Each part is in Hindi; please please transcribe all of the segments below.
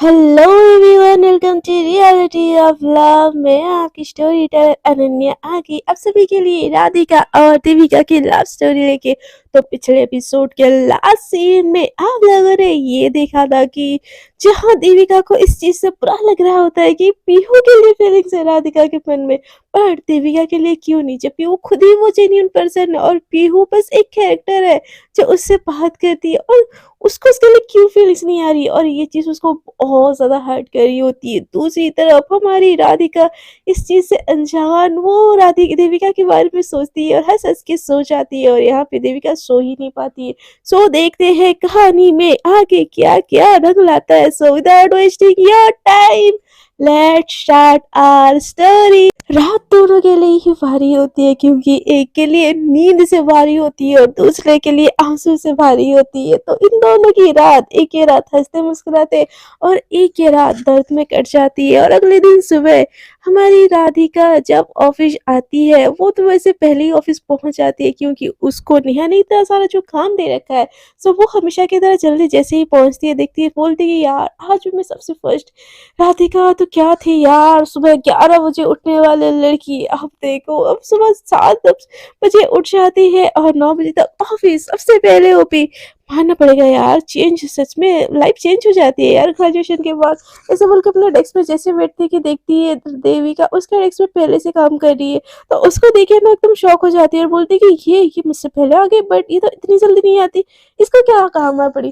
Hello everyone, welcome to reality of love. मैं आपकी स्टोरी टेलर अनन्या आ गई आप सभी के लिए राधिका और देविका की लव स्टोरी लेके। तो पिछले एपिसोड के लास्ट सीन में आप लोगों ने ये देखा था कि जहाँ देविका को इस चीज से बुरा लग रहा होता है कि पीहू के लिए फीलिंग्स है राधिका के मन में, पर देविका के लिए क्यों नहीं, जब पीहू खुद ही वो जेन्युइन पर्सन है और पीहू बस एक कैरेक्टर है जो उससे बात करती है और उसको उसके लिए क्यों फीलिंग्स नहीं आ रही, और ये चीज़ उसको बहुत ज़्यादा हर्ट कर रही होती है। दूसरी तरफ हमारी राधिका इस चीज़ से अनजान वो देविका के बारे में सोचती है और हँस-हँस के सो जाती है और यहाँ पे देविका सो ही नहीं पाती है। सो देखते हैं कहानी में आगे क्या-क्या रंग लाता है। So without wasting your time, let's start our story. रात दोनों के लिए ही भारी होती है क्योंकि एक के लिए नींद से भारी होती है और दूसरे के लिए आंसू से भारी होती है। तो इन दोनों की रात, एक ही रात हंसते मुस्कुराते और एक ही रात दर्द में कट जाती है। और अगले दिन सुबह हमारी राधिका जब ऑफिस आती है, वो तो वैसे पहले ही ऑफिस पहुंच जाती है क्योंकि उसको नेहा ने इतना सारा जो काम दे रखा है, सो वो हमेशा की तरह जल्दी जैसे ही पहुंचती है देखती है, बोलती है यार आज भी मैं सबसे फर्स्ट। राधिका तो क्या थी यार, सुबह 11 बजे उठने वाली लड़की, अब देखो अब सुबह 7 बजे उठ जाती है और 9 बजे तक ऑफिस सबसे पहले ओपी। मानना पड़ेगा यार, चेंज सच में लाइफ चेंज हो जाती है यार ग्रेजुएशन के बाद। ऐसे बोल के अपने डेस्क पे जैसे बैठती कि देखती है देविका उसके डेस्क पे पहले से काम कर रही है, तो उसको देखे ना एकदम शॉक हो जाती है और बोलती है कि ये मुझसे पहले आ गई, बट ये तो इतनी जल्दी नहीं आती, इसको क्या काम है पड़ी।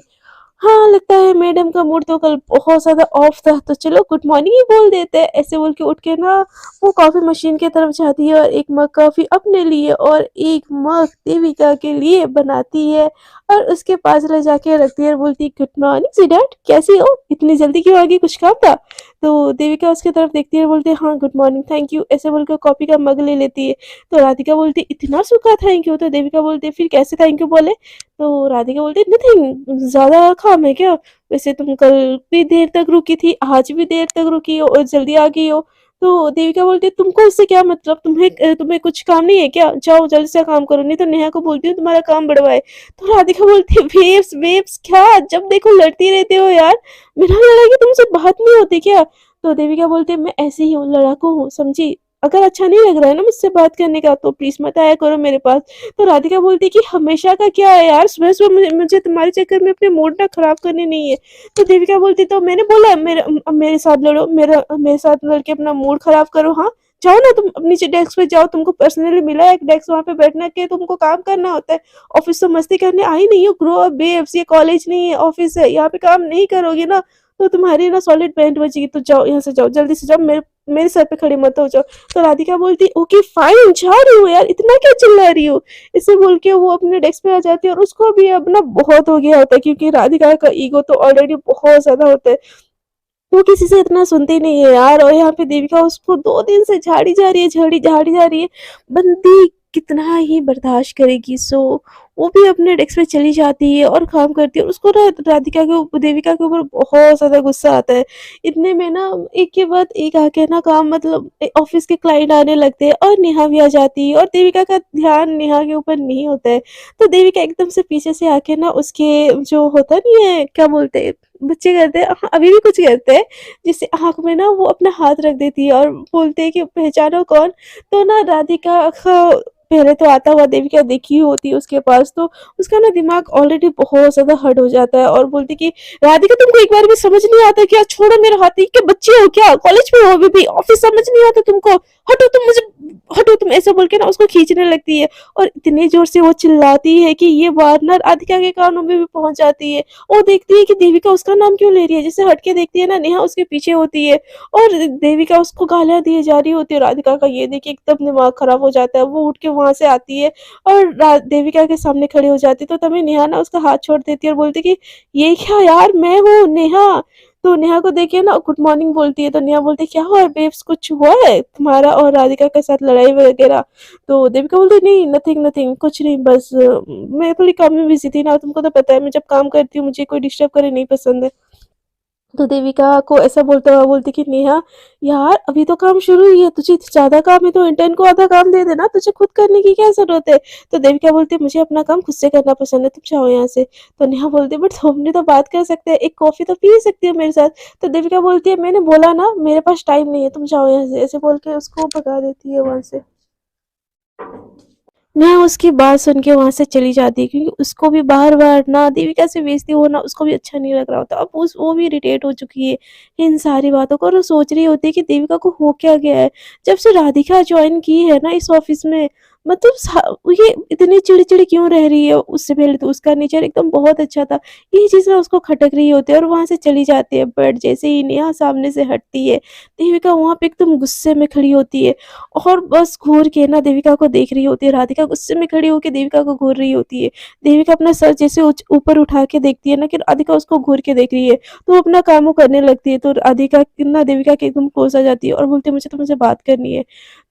हाँ, लगता है मैडम का मूड तो कल बहुत ज़्यादा ऑफ था, तो चलो गुड मॉर्निंग ही बोल देते हैं। ऐसे बोल के उठ के ना वो कॉफ़ी मशीन की तरफ जाती है और एक मग कॉफ़ी अपने लिए और एक मग देविका के लिए बनाती है और उसके पास ले जाके रखती है और बोलती है गुड मॉर्निंग स्वीटहार्ट, कैसी हो, इतनी जल्दी क्यों आ गई, कुछ काम था। तो देविका उसकी तरफ देखती है और बोलती है हाँ गुड मॉर्निंग, थैंक यू। ऐसे बोल के कॉफ़ी का मग ले लेती है। तो राधिका बोलती है इतना सूखा थैंक यू, तो देविका बोलती है फिर कैसे थैंक यू बोले। तो राधिका बोलती है नथिंग, ज़्यादा काम है क्या? वैसे तुम कल भी देर तक रुकी थी, आज भी देर तक रुकी हो और जल्दी आ गई हो। तो देविका बोलती है तुमको इससे क्या मतलब, तुम्हें कुछ काम नहीं है क्या? जाओ जल्दी से काम करो, नहीं तो नेहा को बोलती हूँ तुम्हारा काम बढ़वाए। तो राधिका बोलती है वेव्स वेव्स क्या, जब देखो लड़ती रहते हो यार, बिना लड़ाई के तुमसे बात नहीं होती क्या? तो देविका बोलती है मैं ऐसी ही हूँ, लड़ाकू हूँ, समझी? अगर अच्छा नहीं लग रहा है ना मुझसे बात करने का तो प्लीज मत आया करो मेरे पास। तो राधिका बोलती है कि हमेशा का क्या है यार, सुबह-सुबह मुझे तुम्हारे चक्कर में अपने मूड ना खराब करने नहीं है। तो देविका बोलती तो मैंने बोला मेरे साथ लड़ो, मेरे साथ लड़ के अपना मूड खराब करो, हाँ? जाओ ना तुम अपनी डेस्क पे जाओ, तुमको पर्सनली मिला है एक डेस्क, वहाँ पे बैठना के तुमको काम करना होता है। ऑफिस तो मस्ती करने आई नहीं हो, ग्रो अप बेब्स, ये कॉलेज नहीं है ऑफिस है, यहाँ पे काम नहीं करोगी ना तो तुम्हारी ना सॉलिड बैंड बजेगी। तो जाओ यहाँ से, जाओ जल्दी से जाओ, मेरे मेरे सर पे खड़ी मत हो जाओ। तो राधिका बोलती ओके फाइन जा रही हूँ यार, इतना क्या चिल्ला रही हो। इसे बोल के वो अपने डेस्क पे आ जाती है और उसको भी अब ना बहुत हो गया होता है क्योंकि राधिका का ईगो तो ऑलरेडी बहुत ज्यादा होता है, वो किसी से इतना सुनती नहीं है यार। और यहाँ पे देविका उसको 2 दिन से झाड़ी जा रही है, झाड़ी जा रही है। बंदी कितना ही बर्दाश्त करेगी। सो वो भी अपने डेस्क पे चली जाती है और काम करती है और उसको ना देविका के ऊपर बहुत ज़्यादा गुस्सा आता है। इतने में ना एक के बाद एक आके ना काम, मतलब ऑफिस के क्लाइंट आने लगते हैं और नेहा भी आ जाती है और देविका का ध्यान नेहा के ऊपर नहीं होता है। तो देविका एकदम से पीछे से आके ना उसके जो होता नहीं है, क्या बोलते हैं बच्चे करते हैं, हाँ, अभी भी कुछ करते हैं, जिससे आँख में ना वो अपना हाथ रख देती है और बोलते हैं कि पहचानो कौन? तो ना राधिका का पहले तो आता हुआ देविका देखी होती है उसके पास, तो उसका ना दिमाग ऑलरेडी बहुत ज़्यादा हर्ट हो जाता है और बोलती कि राधिका तुमको एक बार भी समझ नहीं आता क्या? छोड़ो मेरा हाथ, ये क्या बच्चे हो क्या? कॉलेज में हो अभी भी, ऑफिस समझ नहीं आता तुमको? हटो तुम मुझे, हटो तुम, ऐसा बोल के ना उसको खींचने लगती है और इतनी ज़ोर से वो चिल्लाती है कि ये बात ना राधिका के कानों में भी पहुँच जाती है। वो देखती है कि देविका उसका नाम क्यों ले रही है, जैसे हट के देखती है ना, नेहा उसके पीछे होती है और देविका उसको गालियाँ दिए जा रही होती है। राधिका का ये देख के एकदम दिमाग खराब हो जाता है, वो उठ के वहाँ से आती है और देविका के सामने खड़ी हो जाती है। तो तभी नेहा ना उसका हाथ छोड़ देती है और बोलती कि ये क्या यार, मैं हूँ नेहा। तो नेहा को देख के ना गुड मॉर्निंग बोलती है, तो नेहा बोलती है क्या हुआ बेब्स, कुछ हुआ है तुम्हारा और राधिका के साथ लड़ाई वगैरह? तो देविका बोलती है नहीं, नथिंग नथिंग, कुछ नहीं, बस मैं थोड़ी काम में बिजी थी ना, तुमको तो पता है मैं जब काम करती हूँ मुझे कोई डिस्टर्ब करे नहीं पसंद है। तो देविका को ऐसा बोलता हुआ बोलती कि नेहा यार अभी तो काम शुरू ही है, तुझे ज़्यादा काम है तो इंटर्न को आधा काम दे देना, तुझे खुद करने की क्या ज़रूरत है? तो देविका बोलती है मुझे अपना काम खुद से करना पसंद है, तुम जाओ यहाँ से। तो नेहा बोलती है बट हमने तो बात कर सकते हैं, एक कॉफ़ी तो पी सकती हो मेरे साथ। तो देविका बोलती है मैंने बोला ना मेरे पास टाइम नहीं है, तुम जाओ यहाँ से, ऐसे बोल के उसको भगा देती है वहाँ से। मैं उसकी बात सुन के वहाँ से चली जाती क्योंकि उसको भी बार-बार ना देविका से बेइज़्ज़ती होना उसको भी अच्छा नहीं लग रहा होता। अब उस वो भी इरिटेट हो चुकी है इन सारी बातों को और वो सोच रही होती है कि देविका को हो क्या गया है? जब से राधिका जॉइन की है ना इस ऑफ़िस में, मतलब सा ये इतनी चिड़चिड़ी क्यों रह रही है? उससे पहले तो उसका नेचर एकदम बहुत अच्छा था। ये चीज़ ना उसको खटक रही होती है और वहाँ से चली जाती है, बट जैसे ही नेहा सामने से हटती है, देविका वहाँ पे एकदम गुस्से में खड़ी होती है। और बस घूर के ना देविका को देख रही होती है। राधिका गुस्से में खड़ी होके देविका को घूर रही होती है। देविका अपना सर जैसे ऊपर उठा के देखती है ना कि राधिका उसको घूर के देख रही है, तो वो अपना काम वो करने लगती है। तो राधिका ना देविका के एकदम क्लोज आ जाती है और बोलती है मुझे तुमसे बात करनी है।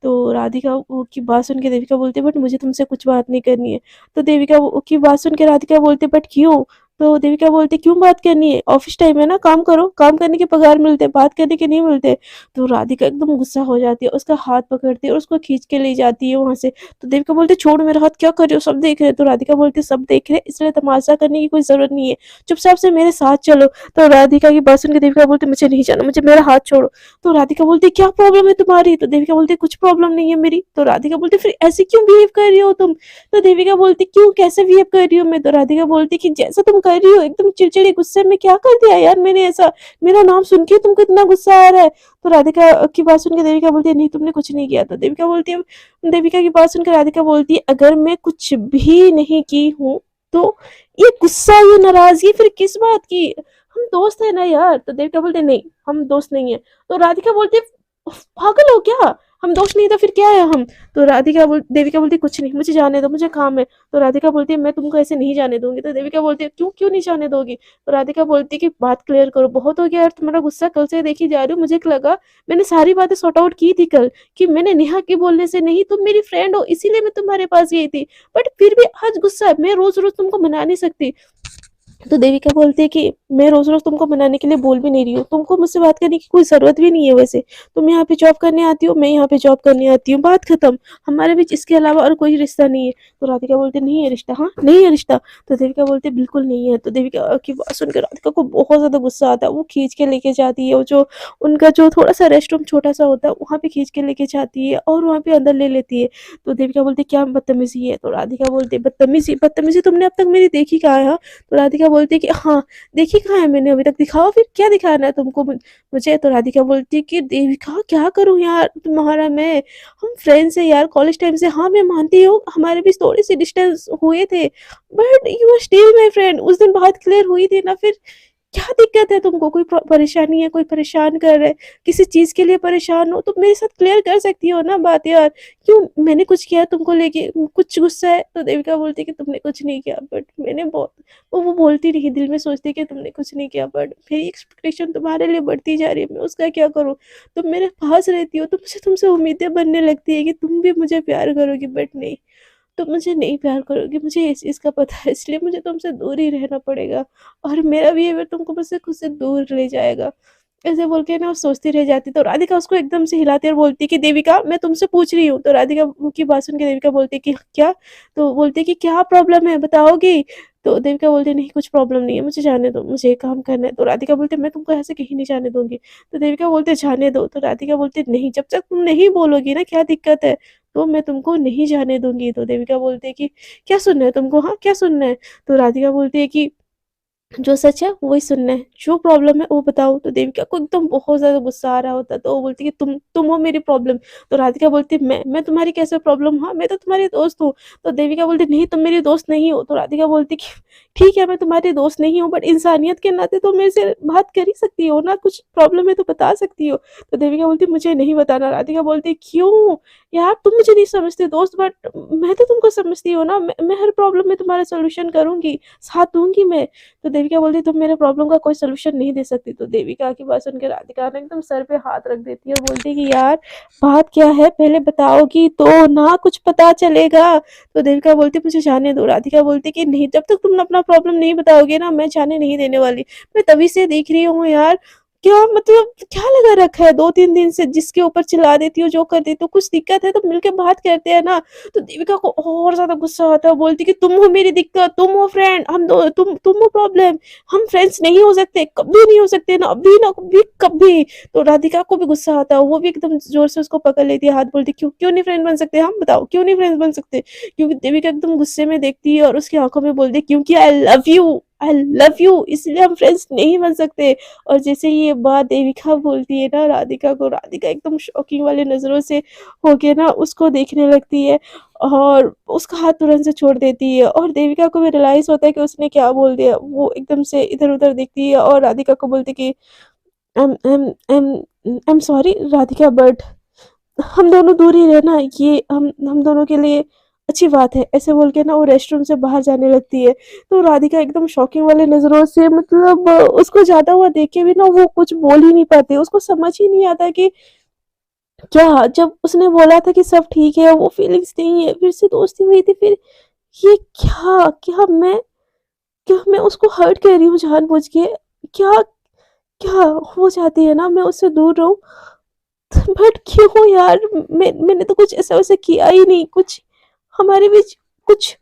तो राधिका वो की बात सुन के देविका बोलती है बट मुझे तुमसे कुछ बात नहीं करनी है। तो देविका वो की बात सुन के राधिका बोलती है बट क्यों? तो देविका बोलती है क्यों बात करनी है? ऑफिस टाइम है ना, काम करो, काम करने के पगार मिलते हैं, बात करने के नहीं मिलते। तो राधिका एकदम गुस्सा हो जाती है, उसका हाथ पकड़ती है और उसको खींच के ले जाती है वहाँ से। तो देविका बोलती है छोड़ मेरा हाथ, क्या कर रहे हो, सब देख रहे हैं। तो राधिका बोलती है सब देख रहे हैं इसलिए तमाशा करने की कोई ज़रूरत नहीं है, चुपचाप से मेरे साथ चलो। तो राधिका की बात सुन के देविका बोलती है मुझे नहीं जाना, मुझे मेरा हाथ छोड़ो। तो राधिका बोलती है क्या प्रॉब्लम है तुम्हारी? तो देविका बोलती है कुछ प्रॉब्लम नहीं है मेरी। तो राधिका बोलती है फिर ऐसे क्यों बिहेव कर रही हो तुम? तो देविका बोलती है क्यों, कैसे बिहेव कर रही हूँ मैं? तो राधिका बोलती है कि जैसा तुम कर रही हो एकदम चिड़चिड़ी गुस्से में, क्या कर दिया यार मैंने ऐसा? मेरा नाम सुन के तुमको इतना गुस्सा आ रहा है? तो राधिका की बात सुन के देविका बोलती है नहीं तुमने कुछ नहीं किया। तो देविका की बात सुनकर राधिका बोलती है अगर मैं कुछ भी नहीं की हूँ तो ये गुस्सा ये नाराजगी फिर किस बात की? हम दोस्त है ना यार। तो देविका बोलते नहीं हम दोस्त नहीं है। तो राधिका बोलती है पागल हो क्या, हम दोस्त नहीं तो फिर क्या है हम? तो देविका बोलती कुछ नहीं, मुझे जाने दो, मुझे काम है। तो राधिका बोलती है मैं तुमको ऐसे नहीं जाने दूंगी। तो देविका बोलती है क्यों क्यों नहीं जाने दोगी? तो राधिका बोलती है कि बात क्लियर करो, बहुत हो गया यार तुम्हारा गुस्सा, कल से देखी जा रही हूँ, मुझे लगा मैंने सारी बातें सॉर्ट आउट की थी कल कि मैंने नेहा के बोलने से नहीं, तुम मेरी फ्रेंड हो इसीलिए मैं तुम्हारे पास गई थी, बट फिर भी आज गुस्सा है, मैं रोज रोज तुमको मना नहीं सकती। तो देविका बोलती है कि मैं रोज-रोज तुमको मनाने के लिए बोल भी नहीं रही हूँ। तुमको मुझसे बात करने की कोई ज़रूरत भी नहीं है वैसे। तुम यहाँ पे जॉब करने आती हो, मैं यहाँ पे जॉब करने आती हूँ, बात खत्म। हमारे बीच इसके अलावा और कोई रिश्ता नहीं है। तो राधिका बोलती है नहीं है रिश्ता, हाँ, नहीं है रिश्ता। तो देविका बोलती है बिल्कुल नहीं है। तो देविका की बात सुनकर राधिका को बहुत ज़्यादा गुस्सा आता है। वो खींच के लेके जाती है, वो जो उनका जो थोड़ा-सा रेस्टरूम छोटा-सा होता है, वहाँ पे खींच के लेके जाती है और वहाँ पे अंदर ले लेती है। तो देविका बोलती है क्या बदतमीज़ी है? तो राधिका बोलती है बदतमीज़ी बदतमीज़ी तुमने अब तक मेरी देखी कहाँ है, हाँ? तो राधिका बोलती है कि हाँ, देखी कहाँ है मैंने अभी तक, दिखाओ फिर क्या दिखाना है तुमको मुझे? तो राधिका बोलती है कि देविका क्या करूँ यार तुम्हारा मैं, हम फ्रेंड्स हैं यार कॉलेज टाइम से। हाँ मैं मानती हूँ हमारे बीच थोड़ी सी डिस्टेंस हुए थे, but you are still my friend. उस दिन बात क्लियर हुई थी ना, फिर क्या दिक्कत है तुमको? कोई परेशानी है, कोई परेशान कर रहा है, किसी चीज़ के लिए परेशान हो तो मेरे साथ क्लियर कर सकती हो ना बात यार। क्यों मैंने कुछ किया तुमको लेके कुछ गुस्सा है? तो देविका बोलती है कि तुमने कुछ नहीं किया, बट मैंने बहुत वो बोलती नहीं, दिल में सोचती है कि तुमने कुछ नहीं किया, बट मेरी एक्सपेक्टेशन तुम्हारे लिए बढ़ती जा रही है, मैं उसका क्या करूँ? तुम मेरे पास रहती हो तो मुझे तुमसे उम्मीदें बनने लगती है कि तुम भी मुझे प्यार करोगी, बट नहीं, तुम मुझे नहीं प्यार करोगी, मुझे इस चीज़ का पता है, इसलिए मुझे तुमसे दूर ही रहना पड़ेगा और मेरा बिहेवियर तुमको मुझसे खुद से दूर ले जाएगा। ऐसे बोल के ना वो सोचती रह जाती। तो राधिका उसको एकदम से हिलाती है और बोलती है कि देविका मैं तुमसे पूछ रही हूँ। तो राधिका की बात सुन के देविका बोलती है कि क्या? तो बोलती है कि क्या प्रॉब्लम है बताओगी? तो देविका बोलती है नहीं कुछ प्रॉब्लम नहीं है, मुझे जाने दो, मुझे काम करना है। तो राधिका बोलती है मैं तुमको यहाँ से कहीं नहीं जाने दूँगी। तो देविका बोलती है जाने दो। तो राधिका बोलती है नहीं, जब तक तुम नहीं बोलोगी ना क्या दिक्कत है, तो मैं तुमको नहीं जाने दूँगी। तो देविका बोलती है कि क्या सुनना है तुमको? हाँ, क्या सुनना है? तो राधिका बोलती है कि जो सच है वही सुनना है, जो प्रॉब्लम है वो बताओ। तो देविका को एकदम बहुत ज़्यादा गुस्सा आ रहा होता है, तो वो बोलती है कि तुम हो मेरी प्रॉब्लम। तो राधिका बोलती है मैं तुम्हारी कैसे प्रॉब्लम? हाँ, मैं तो तुम्हारी दोस्त हूँ। तो देविका बोलती है नहीं तुम मेरी दोस्त नहीं हो। तो राधिका बोलती है कि ठीक है मैं तुम्हारी दोस्त नहीं हूँ, बट इंसानियत के नाते तो मेरे से बात कर ही सकती हो ना, कुछ प्रॉब्लम है तो बता सकती हो। तो देविका बोलती है मुझे नहीं बताना। राधिका बोलती है क्यों? यार तुम मुझे नहीं समझते दोस्त, बट मैं तो तुमको समझती हूँ ना, मैं हर प्रॉब्लम में तुम्हारा सॉल्यूशन करूँगी, साथ दूँगी मैं। तो देविका बोलती तुम मेरे प्रॉब्लम का कोई सॉल्यूशन नहीं दे सकती। तो देविका की बात सुन के राधिका ना एकदम सर पे हाथ रख देती है और बोलती है कि यार बात क्या है, पहले बताओगी तो ना कुछ पता चलेगा। तो देविका बोलती मुझे जाने दो। राधिका बोलती कि नहीं, जब तक तुम अपना प्रॉब्लम नहीं बताओगे ना मैं जाने नहीं देने वाली। मैं तभी से देख रही हूँ यार, क्या मतलब क्या लगा रखा है 2-3 दिन से, जिसके ऊपर चिल्ला देती हो, जो कर देती हो, कुछ दिक्कत है तो मिलके बात करते हैं ना। तो देविका को और ज़्यादा गुस्सा आता है, बोलती कि तुम हो मेरी दिक्कत, तुम हो फ्रेंड, हम दो तुम हो प्रॉब्लम, हम फ्रेंड्स नहीं हो सकते, कभी नहीं हो सकते, ना अभी ना कभी कभी। तो राधिका को भी गुस्सा आता है, वो भी एकदम ज़ोर से उसको पकड़ लेती है हाथ, बोलती क्यों क्यों नहीं फ्रेंड बन सकते, हम बताओ क्यों नहीं फ्रेंड्स बन सकते? क्योंकि देविका एकदम गुस्से में देखती है और उसकी आँखों में बोलती है क्योंकि आई लव यू इसलिए हम फ्रेंड्स नहीं बन सकते। और जैसे ही ये बात देविका बोलती है ना राधिका को, राधिका एकदम शॉकिंग वाली नज़रों से होके ना उसको देखने लगती है और उसका हाथ तुरंत से छोड़ देती है। और देविका को भी रियलाइज़ होता है कि उसने क्या बोल दिया। वो एकदम से इधर-उधर देखती है और राधिका को बोलती कि आई एम सॉरी राधिका, बट हम दोनों दूर ही रहना, ये हम दोनों के लिए अच्छी बात है। ऐसे बोल के ना वो रेस्टरूम से बाहर जाने लगती है। तो राधिका एकदम शॉकिंग वाले नज़रों से, मतलब उसको जाता हुआ देख के भी ना वो कुछ बोल ही नहीं पाती। उसको समझ ही नहीं आता कि क्या, जब उसने बोला था कि सब ठीक है, वो फीलिंग्स नहीं है, फिर से दोस्ती हुई थी, फिर ये क्या? क्या मैं उसको हर्ट कर रही हूँ जानबूझ के? क्या क्या हो जाती है ना मैं उससे दूर रहूँ, बट क्यों यार? मैंने तो कुछ ऐसा वैसा किया ही नहीं, कुछ हमारे बीच कुछ,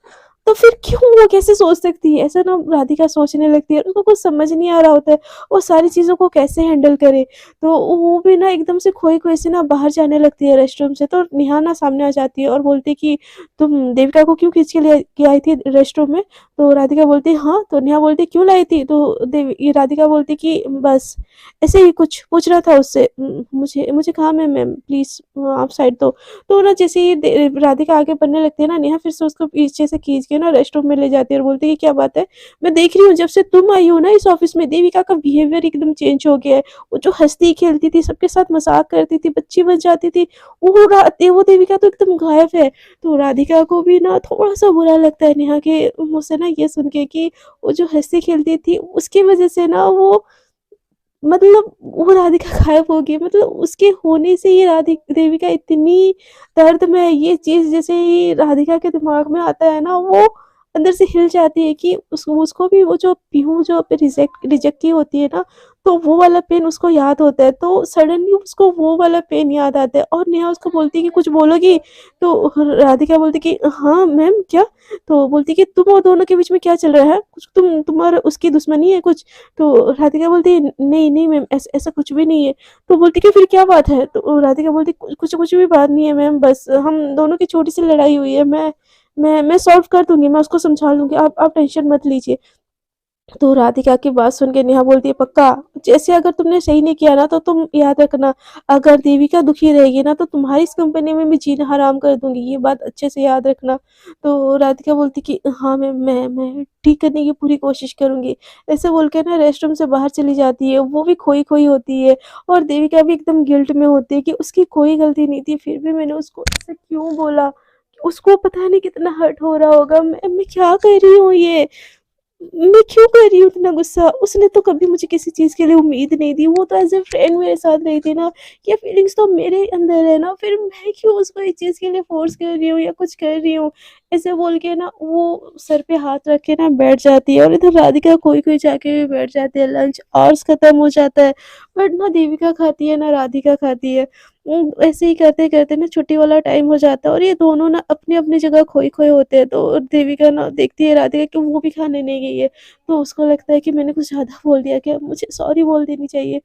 तो फिर क्यों वो कैसे सोच सकती है ऐसा ना? राधिका सोचने लगती है, उसको कुछ समझ नहीं आ रहा होता है वो सारी चीज़ों को कैसे हैंडल करे। तो वो भी ना एकदम से खोई खोई से ना बाहर जाने लगती है रेस्टरूम से। तो नेहा ना सामने आ जाती है और बोलती कि तुम देविका को क्यों खींच के आई थी रेस्टरूम में? तो राधिका बोलती हाँ। तो नेहा बोलती क्यों लाई थी? तो ये राधिका बोलती कि बस ऐसे ही कुछ पूछना था उससे, मुझे मुझे काम है मैम, प्लीज़ आप साइड दो। तो ना जैसे ही राधिका आगे बढ़ने लगती है ना, नेहा फिर से उसको पीछे से खींच के ना रेस्टरूम में ले जाती है और बोलती है क्या बात है? मैं देख रही हूँ जब से तुम आई हो ना इस ऑफिस में, देविका का बिहेवियर एकदम चेंज हो गया है। वो जो हंसती खेलती थी, सबके साथ मजाक करती थी, बच्ची बन जाती थी, वो देविका तो एकदम गायब है। तो राधिका को भी ना थोड़ा सा बुरा लगता है नेहा के मुझसे ना ये सुन के कि वो जो हंसती खेलती थी उसकी वजह से ना वो, मतलब वो राधिका गायब हो गई, मतलब उसके होने से ही देविका इतनी दर्द में है। ये चीज़ जैसे ही राधिका के दिमाग में आता है ना, वो अंदर से हिल जाती है कि उसको भी वो जो पीहू जो रिजेक्ट रिजेक्ट की होती है ना, तो वो वाला पेन उसको याद होता है। तो सडनली उसको वो वाला पेन याद आता है और नेहा उसको बोलती है कि कुछ बोलोगी? तो राधिका बोलती कि हाँ मैम, क्या? तो बोलती कि तुम और दोनों के बीच में क्या चल रहा है? कुछ तुम्हारा उसकी दुश्मनी है कुछ? तो राधिका बोलती है नहीं नहीं मैम, ऐसा कुछ भी नहीं है। तो बोलती कि फिर क्या बात है? तो राधिका बोलती कुछ कुछ भी बात नहीं है मैम, बस हम दोनों की छोटी सी लड़ाई हुई है, मैं सॉल्व कर दूंगी, मैं उसको समझा लूंगी, आप टेंशन मत लीजिए। तो राधिका की बात सुन के नेहा बोलती है पक्का? जैसे अगर तुमने सही नहीं किया ना तो तुम याद रखना, अगर देविका दुखी रहेगी ना तो तुम्हारी इस कंपनी में भी जीना हराम कर दूंगी, ये बात अच्छे से याद रखना। तो राधिका बोलती कि हाँ मैं ठीक करने की पूरी कोशिश करूंगी। ऐसे बोल के ना रेस्टरूम से बाहर चली जाती है। वो भी खोई खोई होती है और देविका भी एकदम गिल्ट में होती है कि उसकी कोई गलती नहीं थी, फिर भी मैंने उसको ऐसे क्यों बोला। उसको पता नहीं कितना हर्ट हो रहा होगा। मैं क्या कर रही हूँ ये, मैं क्यों कर रही हूँ इतना गुस्सा? उसने तो कभी मुझे किसी चीज़ के लिए उम्मीद नहीं दी, वो तो एज़ अ फ्रेंड मेरे साथ रही थी ना, ये फीलिंग्स तो मेरे अंदर है ना, फिर मैं क्यों उसको इस चीज़ के लिए फ़ोर्स कर रही हूँ या कुछ कर रही हूँ? ऐसे बोल के ना वो सर पे हाथ रख के ना बैठ जाती है और इधर राधिका कोई-कोई जाके भी बैठ जाती है, लंच आवर्स खत्म हो जाता है, बट ना देविका खाती है ना राधिका खाती है। ऐसे ही करते-करते ना छुट्टी वाला टाइम हो जाता है और ये दोनों ना अपनी-अपनी जगह खोए-खोए होते हैं। तो देविका ना देखती है राधिका कि वो भी खाने नहीं गई है, तो उसको लगता है कि मैंने कुछ ज़्यादा बोल दिया क्या? मुझे सॉरी बोल देनी चाहिए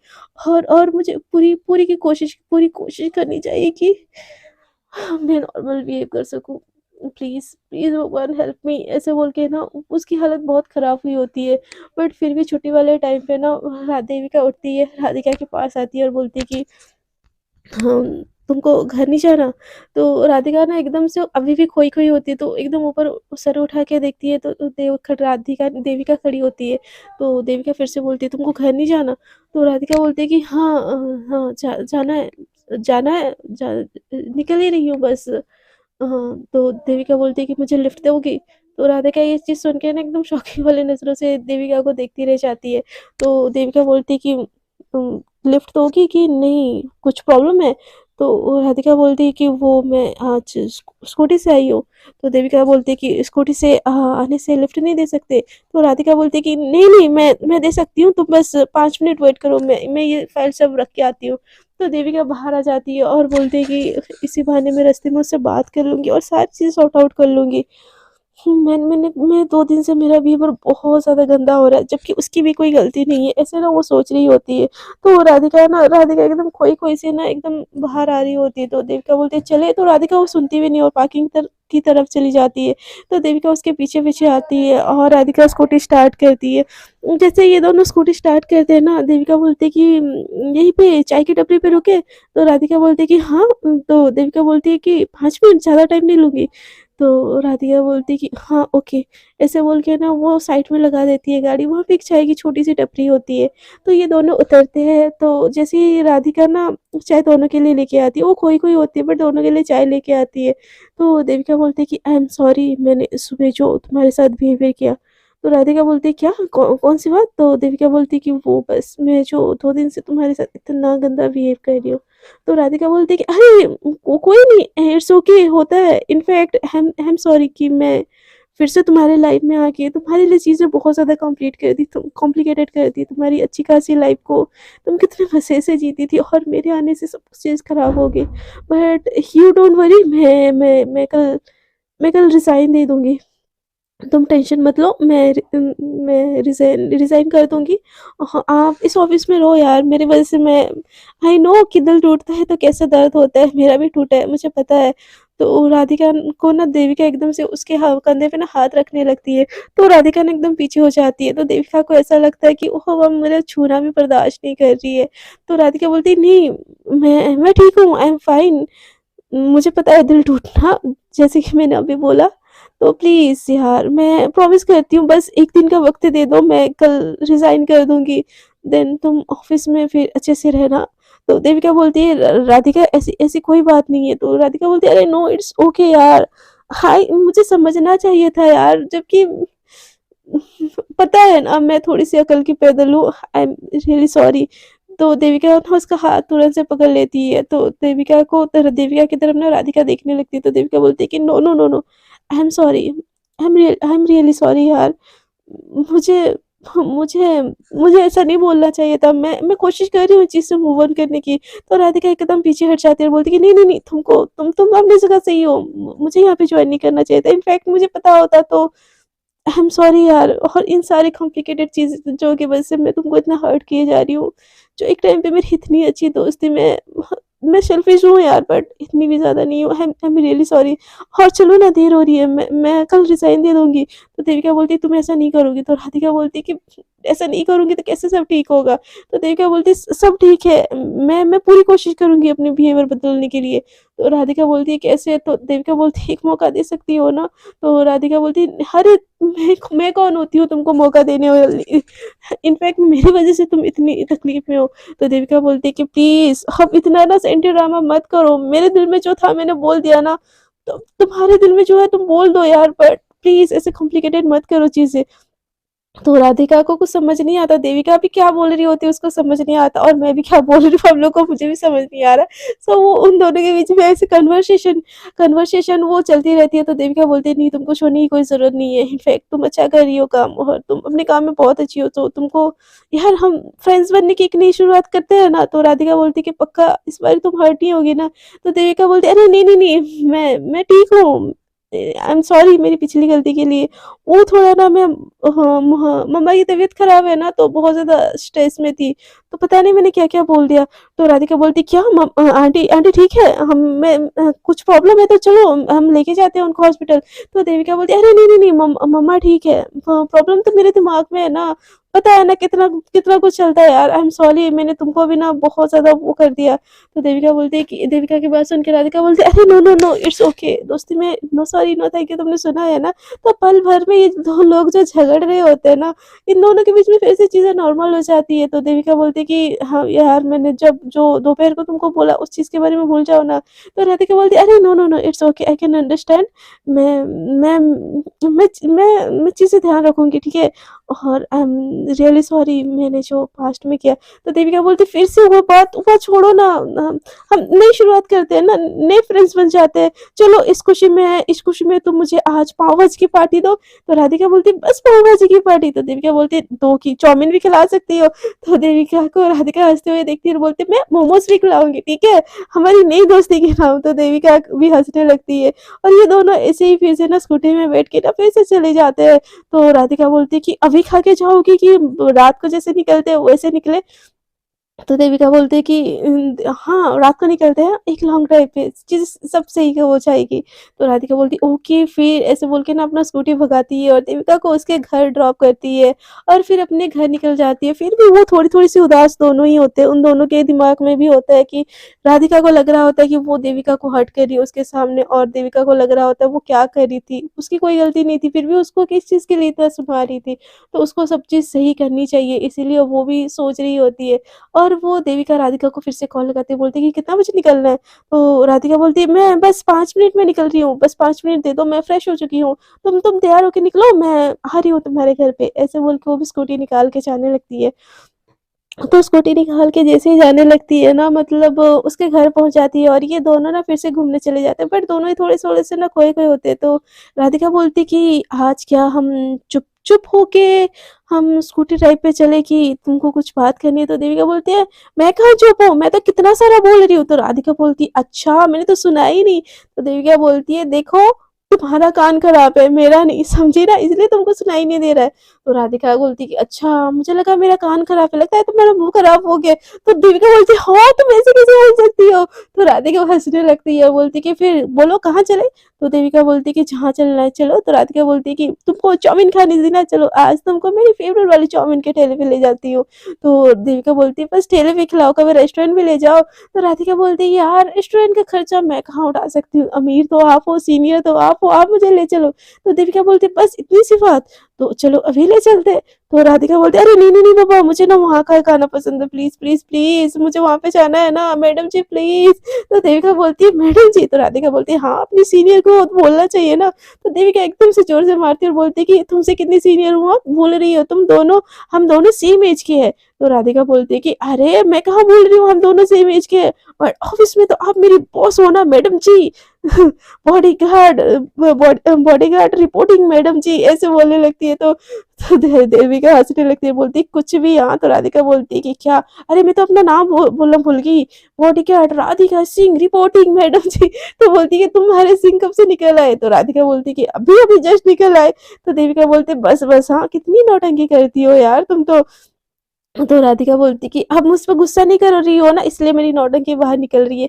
और मुझे पूरी कोशिश करनी चाहिए कि मैं नॉर्मल बिहेव कर सकूँ। प्लीज़, प्लीज़ भगवान हेल्प मी, ऐसे बोल के ना उसकी हालत बहुत ख़राब हुई होती है। बट फिर भी छुट्टी वाले टाइम पे ना देविका उठती है, राधिका के पास आती है और बोलती है कि हाँ, तुमको घर नहीं जाना? तो राधिका ना एकदम से अभी भी खोई-खोई होती है, तो एकदम ऊपर सर उठा के देखती है तो देविका खड़ी होती है। तो देविका फिर से बोलती है तुमको घर नहीं जाना? तो राधिका बोलती है कि हाँ हाँ, जाना है। जाना है, निकल ही रही हूँ बस। तो देविका बोलती है कि मुझे लिफ्ट दोगी? तो राधिका ये चीज़ सुन के ना एकदम शॉकिंग वाली नज़रों से देविका को देखती रह जाती है। तो देविका बोलती है कि लिफ्ट दोगी कि नहीं, कुछ प्रॉब्लम है? तो राधिका बोलती है कि वो मैं आज स्कूटी से आई हूँ। तो देविका बोलती है कि स्कूटी से आने से लिफ्ट नहीं दे सकते? तो राधिका बोलती है कि नहीं, मैं दे सकती हूँ, तुम बस 5 मिनट वेट करो, मैं ये फाइल सब रख के आती हूँ। तो देविका बाहर आ जाती है और बोलती है कि इसी बहाने मैं रास्ते में उससे बात कर लूँगी और सारी चीज़ें सॉर्ट आउट कर लूँगी। मैं 2 दिन से मेरा बिहेवियर बहुत ज़्यादा गंदा हो रहा है, जबकि उसकी भी कोई गलती नहीं है, ऐसे ना वो सोच रही होती है। तो राधिका एकदम खोई-खोई सी ना एकदम बाहर आ रही होती है, तो देविका बोलती है चले, तो राधिका वो सुनती भी नहीं और पार्किंग की तरफ चली जाती है। तो देविका उसके पीछे-पीछे आती है और राधिका स्कूटी स्टार्ट करती है। जैसे ये दोनों स्कूटी स्टार्ट करते हैं ना, देविका बोलती है कि यहीं पे चाय की टपरी पे रुके? तो राधिका बोलती है कि हाँ। तो देविका बोलती है कि 5 मिनट, ज़्यादा टाइम नहीं लूँगी। तो राधिका बोलती है कि हाँ, ओके। ऐसे बोल के ना वो साइड में लगा देती है गाड़ी, वहाँ पे एक चाय की छोटी-सी टपरी होती है। तो ये दोनों उतरते हैं, तो जैसे ही राधिका ना चाय दोनों के लिए लेके आती है, वो खोई-खोई होती है बट दोनों के लिए चाय लेके आती है। तो देविका बोलती है कि आई एम सॉरी, मैंने सुबह जो तुम्हारे साथ बिहेवियर किया। तो राधिका बोलती है क्या? कौन-सी बात? तो देविका बोलती है कि वो बस मैं जो 2 दिन से तुम्हारे साथ इतना गंदा बिहेव कर रही हूँ। तो राधिका बोलती है कि अरे कोई नहीं, इट्स ओके, होता है। इनफैक्ट आई एम सॉरी कि मैं फिर से तुम्हारे लाइफ में आके तुम्हारे लिए चीज़ें बहुत ज़्यादा कॉम्प्लिकेटेड कर दी। तुम्हारी अच्छी खासी लाइफ को तुम कितने मज़े से जीती थी और मेरे आने से सब कुछ चीज़ खराब हो गई। बट यू डोंट वरी, मैं कल रिज़ाइन दे दूँगी। तुम टेंशन मत लो, मैं रिज़ाइन कर दूँगी। हाँ, आप इस ऑफ़िस में रहो यार, मेरी वज़ह से मैं आई नो कि दिल टूटता है तो कैसा दर्द होता है, मेरा भी टूटा है, मुझे पता है। तो राधिका को ना देविका एकदम से उसके कंधे पे ना हाथ रखने लगती है, तो राधिका ना एकदम पीछे हो जाती है, तो देविका को ऐसा लगता है कि ओह! वो मेरा छूना भी बर्दाश्त नहीं कर रही है। तो राधिका बोलती है, "नहीं, मैं ठीक हूँ, आई एम फाइन।" मुझे पता है दिल टूटना, जैसे कि मैंने अभी बोला, तो प्लीज़ यार मैं प्रॉमिस करती हूँ, बस 1 दिन का वक़्त दे दो, मैं कल रिज़ाइन कर दूँगी, देन तुम ऑफ़िस में फिर अच्छे से रहना। तो देविका बोलती है राधिका ऐसी ऐसी कोई बात नहीं है। तो राधिका बोलती है अरे नो, इट्स ओके यार, हाय मुझे समझना चाहिए था यार, जबकि पता है ना मैं थोड़ी-सी अकल की पैदल हूँ, आई एम रियली सॉरी। तो देविका ना उसका हाथ तुरंत से पकड़ लेती है, तो देविका की तरफ ना राधिका देखने लगती है, तो देविका बोलती है कि no, no, no, no, I am sorry, I am really sorry यार। मुझे मुझे मुझे ऐसा नहीं बोलना चाहिए था, मैं कोशिश कर रही हूँ इस चीज़ से मूव ऑन करने की। तो राधिका एकदम पीछे हट जाती है और बोलती है कि नहीं, नहीं, नहीं, तुम अपनी जगह सही हो, मुझे यहाँ पे जॉइन नहीं करना चाहिए था। इनफैक्ट मुझे पता होता तो आई एम सॉरी यार, और इन सारी कॉम्प्लिकेटेड चीज़ जो की वज़ह से मैं तुमको इतना हर्ट किए जा रही हूँ। जो एक टाइम पे मेरी इतनी अच्छी दोस्त थी, मैं सेल्फिश हूँ यार, बट इतनी भी ज़्यादा नहीं हूँ। आई एम रियली सॉरी। और चलो ना, देर हो रही है, मैं कल रिज़ाइन दे दूँगी। तो देविका बोलती है तुम ऐसा नहीं करोगी? तो राधिका बोलती है कि ऐसा नहीं करूँगी तो कैसे सब ठीक होगा? तो देविका बोलती है सब ठीक है, मैं पूरी कोशिश करूँगी अपने बिहेवियर बदलने के लिए। तो राधिका बोलती है कैसे? तो देविका बोलती है एक मौका दे सकती हो ना? तो राधिका बोलती है अरे मैं कौन होती हूँ तुमको मौका देने वाली? इनफैक्ट मेरी वज़ह से तुम इतनी तकलीफ़ में हो। तो देविका बोलती है कि प्लीज़ अब इतना ना सेंटी ड्रामा मत करो। मेरे दिल में जो था मैंने बोल दिया ना, तो तुम्हारे दिल में जो है तुम बोल दो यार, बट प्लीज़ ऐसे कॉम्प्लिकेटेड मत करो चीज़ें। तो राधिका को कुछ समझ नहीं आता, देविका भी क्या बोल रही होती है उसको समझ नहीं आता और मैं भी क्या बोल रही हूँ हम लोग को मुझे भी समझ नहीं आ रहा। सो वो उन दोनों के बीच में ऐसे कन्वर्सेशन वो चलती रहती है। तो देविका बोलती है नहीं, तुमको छोड़ने की कोई ज़रूरत नहीं है। इनफैक्ट तुम अच्छा कर रही हो काम और तुम अपने काम में बहुत अच्छी हो, तो तुमको यार हम फ्रेंड्स बनने की एक नई शुरुआत करते हैं ना? तो राधिका बोलती है कि पक्का इस बारी तुम हर्ट नहीं होगी ना? तो देविका बोलती है अरे नहीं, नहीं, नहीं, मैं ठीक हूँ। आई एम सॉरी मेरी पिछली गलती के लिए। वो थोड़ा ना मैं मम्मा की तबीयत खराब है ना, तो बहुत ज़्यादा स्ट्रेस में थी, तो पता नहीं मैंने क्या-क्या बोल दिया। तो राधिका बोलती क्या आंटी आंटी ठीक है? कुछ प्रॉब्लम है तो चलो हम लेके जाते हैं उनको हॉस्पिटल। तो देविका बोलती है अरे नहीं, नहीं, नहीं, मम्मा ठीक है। प्रॉब्लम तो मेरे दिमाग में है ना, पता है ना कितना कितना कुछ चलता है यार, आई एम सॉरी, मैंने तुमको भी ना बहुत ज़्यादा वो कर दिया। तो देविका बोलती है कि देविका की बात सुन के राधिका बोलती है, "अरे no, no, no, it's okay. दोस्ती में no sorry, no thank you तुमने सुना है ना?" तो पल भर में ये 2 लोग जो झगड़ रहे होते हैं ना, इन दोनों के बीच में फिर से चीज़ें नॉर्मल हो जाती है। तो देविका बोलती है कि हाँ, यार मैंने जब जो दोपहर को तुमको बोला उस चीज़ के बारे में भूल जाओ ना। तो राधिका बोलती है, "अरे no, no, no, it's okay, I can understand. मैं मैं मैं चीज़ें ध्यान रखूँगी, ठीक है? और आई एम रियली सॉरी मैंने जो पास्ट में किया।" तो देविका बोलती फिर से वो छोड़ो ना, हम नई शुरुआत करते हैं ना, नए फ्रेंड्स बन जाते हैं। चलो इस खुशी में तुम मुझे आज पाव भाजी की पार्टी दो। तो राधिका बोलती बस पाव भाजी की पार्टी? तो देविका बोलती 2 की चाउमीन भी खिला सकती हो। तो देविका को राधिका हँसते हुए देखती है और बोलती मैं मोमोज़ भी खिलाऊँगी, ठीक है? हमारी नई दोस्ती के नाम। तो देविका भी हँसने लगती है और ये दोनों ऐसे ही फिर से ना स्कूटी में बैठ के ना फिर से चले जाते हैं। तो राधिका बोलती है कि अभी खा के जाओगी कि रात को जैसे निकलते हैं वैसे निकले? तो देविका बोलती है कि हाँ, रात को निकलते हैं एक लॉन्ग ड्राइव पे, चीज़ सब सही हो जाएगी। तो राधिका बोलती है ओके फिर, ऐसे बोल के ना अपना स्कूटी भगाती है और देविका को उसके घर ड्रॉप करती है और फिर अपने घर निकल जाती है। फिर भी वो थोड़ी-थोड़ी सी उदास दोनों ही होते हैं, उन दोनों के दिमाग में भी होता है कि राधिका को लग रहा होता है कि वो देविका को हर्ट कर रही है उसके सामने और देविका को लग रहा होता है वो क्या कर रही थी, उसकी कोई गलती नहीं थी, फिर भी उसको किस चीज़ के लिए इतना सुना रही थी। तो उसको सब चीज़ सही करनी चाहिए, इसीलिए वो भी सोच रही होती है। और वो देविका राधिका को फिर से कॉल लगाती है, बोलती है कि कितना बजे निकलना है? तो राधिका बोलती है मैं बस 5 मिनट में निकल रही हूँ, बस 5 मिनट दे दो, मैं फ्रेश हो चुकी हूँ। तुम तैयार होके निकलो, मैं आ रही हूँ तुम्हारे घर पे। ऐसे बोल के वो भी स्कूटी निकाल के जाने लगती है। तो स्कूटी निकाल के जैसे ही जाने लगती है ना, मतलब उसके घर पहुँच जाती है और ये दोनों ना फिर से घूमने चले जाते हैं, बट दोनों ही थोड़े-थोड़े से ना खोए-खोए होते हैं। तो राधिका बोलती है कि आज क्या हम चुप-चुप होके हम स्कूटी ड्राइव पे चले कि तुमको कुछ बात करनी है? तो देविका बोलती है, "मैं कहाँ चुप हूँ? मैं तो कितना सारा बोल रही हूँ।" तो राधिका बोलती है, "अच्छा, मैंने तो सुना ही नहीं।" तो देविका बोलती है, "देखो, तुम्हारा कान खराब है, मेरा नहीं, समझी ना? इसलिए तुमको सुनाई नहीं दे रहा है।" तो राधिका बोलती कि अच्छा, मुझे लगा मेरा कान खराब है, लगता है तुम्हारा मुँह खराब हो गया है। तो देविका बोलती है हाँ, तुम ऐसे कैसे बोल सकती हो? तो राधिका हँसने लगती है, बोलती कि फिर बोलो कहाँ चले? तो देविका बोलती कि जहाँ चलना है चलो। तो राधिका बोलती है कि तुमको चाउमीन खानी थी ना, चलो आज तुमको मेरी फेवरेट वाली चाउमीन के ठेले पे ले जाती हूँ। तो देविका बोलती है बस ठेले पे खिलाओ, कभी रेस्टोरेंट भी ले जाओ। तो राधिका बोलती है यार रेस्टोरेंट का खर्चा मैं कहाँ उठा सकती हूँ, अमीर तो आप हो, सीनियर तो आप हो, आप मुझे ले चलो। तो देविका बोलती है बस इतनी सी बात? तो चलो अभी ले चलते हैं। तो राधिका बोलती है, "अरे नहीं, नहीं, नहीं बाबा, मुझे ना वहाँ का खाना पसंद है, प्लीज़, प्लीज़, प्लीज़ मुझे वहाँ पे जाना है ना, मैडम जी प्लीज़।" तो देविका बोलती है, "मैडम जी?" तो राधिका बोलती है, "हाँ, अपनी सीनियर को बोलना चाहिए ना।" तो देविका एकदम से ज़ोर से मारती है और बोलती है कि, "तुमसे कितनी सीनियर हूँ, आप बोल रही हो? हम दोनों सेम ऐज के हैं।" तो राधिका बोलती है कि, "अरे! मैं कहाँ बोल रही हूँ हम दोनों सेम ऐज के हैं, और ऑफ़िस में तो आप मेरी बॉस हो ना मैडम जी। बॉडीगार्ड बॉडीगार्ड रिपोर्टिंग मैडम जी।" ऐसे बोलने लगती है। तो देविका हँसने लगती है, बोलती है कुछ भी हाँ? तो राधिका बोलती है कि क्या? अरे मैं तो अपना नाम बोलना भूल गई, bodyguard Radhika Singh reporting madam ji. तो बोलती है तुम्हारे सिंह कब से निकल आए? तो राधिका बोलती है कि अभी अभी जस्ट निकल आए। तो देविका बोलते बस बस हाँ, कितनी नौटंकी करती हो यार तुम तो। तो राधिका बोलती कि आप मुझ पे गुस्सा नहीं कर रही हो ना, इसलिए मेरी नौटंकी बाहर निकल रही है।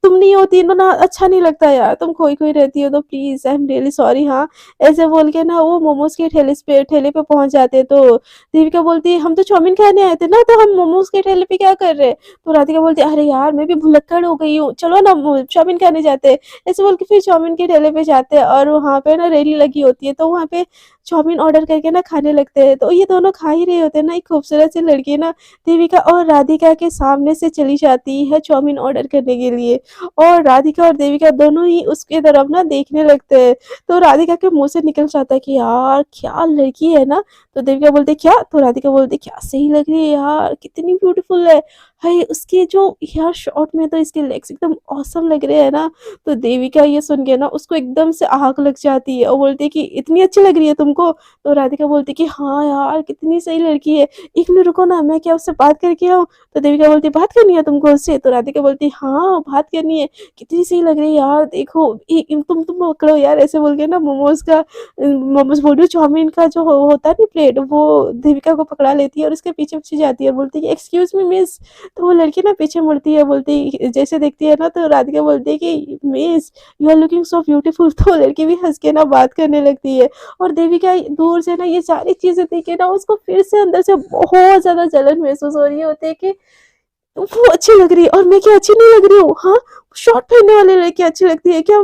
तुम नहीं होती ना ना अच्छा नहीं लगता यार, तुम खोई-खोई रहती हो तो please I am really sorry हाँ। ऐसे बोल के ना वो मोमोज़ के ठेले पे पहुँच जाते हैं। तो देविका बोलती है हम तो चाउमीन खाने आए थे ना, तो हम मोमोज़ के ठेले पे क्या कर रहे हैं? तो राधिका बोलती है अरे यार मैं भी भुलक्कड़ हो गई हूँ, चलो ना चाउमीन खाने जाते हैं। ऐसे बोल के फिर चाउमीन के ठेले पे जाते हैं और वहाँ पे ना रेहड़ी लगी होती है, तो वहाँ पे चाउमीन ऑर्डर करके ना खाने लगते हैं। तो ये दोनों खा ही रहे होते हैं ना, एक खूबसूरत सी लड़की ना देविका और राधिका के सामने से चली जाती है चाउमीन ऑर्डर करने के लिए और राधिका और देविका दोनों ही उसके तरफ ना देखने लगते हैं। तो राधिका के मुँह से निकल जाता है कि यार क्या लड़की है ना। तो देविका बोलती है क्या? तो राधिका बोलती है क्या सही लग रही है यार, कितनी ब्यूटीफुल है। हाय उसके जो हेयर शॉर्ट में तो इसके लेग्स एकदम ऑसम लग रहे हैं ना। तो देविका ये सुन के ना उसको एकदम से आग लग जाती है और बोलती है कि इतनी अच्छी लग रही है तुमको? तो राधिका बोलती है कि हाँ यार कितनी सही लड़की है, 1 मिनट रुको ना मैं क्या उससे बात करके आऊँ? तो देविका बोलती है बात करनी है तुमको उससे? तो राधिका बोलती है हाँ, बात करनी है, कितनी सही लग रही है यार देखो तुम पकड़ो यार। ऐसे बोल के ना मोमोज़ बोल रही हूँ चाउमीन का जो होता है ना साइड वो देविका को पकड़ा लेती है और उसके पीछे-पीछे जाती है और बोलती है कि एक्सक्यूज़ मी मिस। तो वो लड़की ना पीछे मुड़ती है, बोलती जैसे देखती है ना तो राधिका बोलती है कि miss you are looking so beautiful. तो वो लड़की भी हँस के ना बात करने लगती है और देविका दूर से ना ये सारी चीज़ें देख के ना उसको फिर से अंदर से बहुत ज़्यादा जलन महसूस हो रही होती है कि वो अच्छी लग रही है और मैं क्या अच्छी नहीं लग रही हूँ? हाँ, शॉर्ट पहनने वाली लड़की अच्छी लगती है क्या?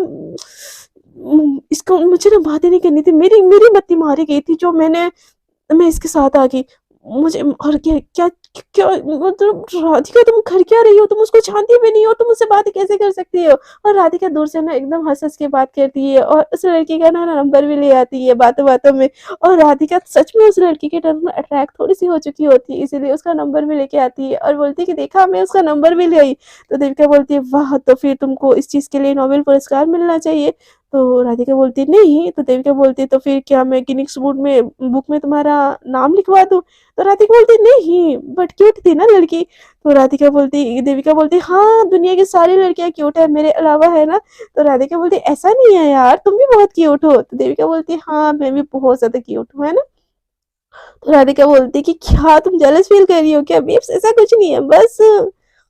इसको मुझे ना बात ही नहीं करनी थी। मेरी मेरी मत्ती मारी गई थी जो मैं इसके साथ आ गई। मुझे और क्या क्या क्या मतलब राधिका तुम कर क्या रही हो? तुम उसको जानती भी नहीं हो, तुम उससे बात कैसे कर सकती हो? और राधिका दूर से ना एकदम हँस-हँस के बात करती है और उस लड़की का ना नंबर भी ले आती है बातों-बातों में। और राधिका सच में उस लड़की की तरफ अट्रैक्ट थोड़ी-सी हो चुकी होती है, इसीलिए उसका नंबर भी लेके आती है और बोलती है कि देखा मैं उसका नंबर भी ले आई। तो देविका बोलती है वाह! तो फिर तुमको इस चीज़ के लिए नोबेल पुरस्कार मिलना चाहिए। तो राधिका बोलती है नहीं, तो देविका बोलती है तो फिर क्या मैं गिनीज़ बुक में तुम्हारा नाम लिखवा दूँ? तो राधिका बोलती नहीं, बट क्यूट थी ना लड़की। तो राधिका बोलती देविका बोलती हाँ, दुनिया की सारी लड़कियाँ क्यूट है मेरे अलावा, है ना? तो राधिका बोलती ऐसा नहीं है यार, तुम भी बहुत क्यूट हो। तो देविका बोलती हाँ, मैं भी बहुत ज़्यादा क्यूट हूँ, है ना? तो राधिका बोलती कि क्या तुम जेलस फील कर रही हो क्या? बेब्स ऐसा कुछ नहीं है, बस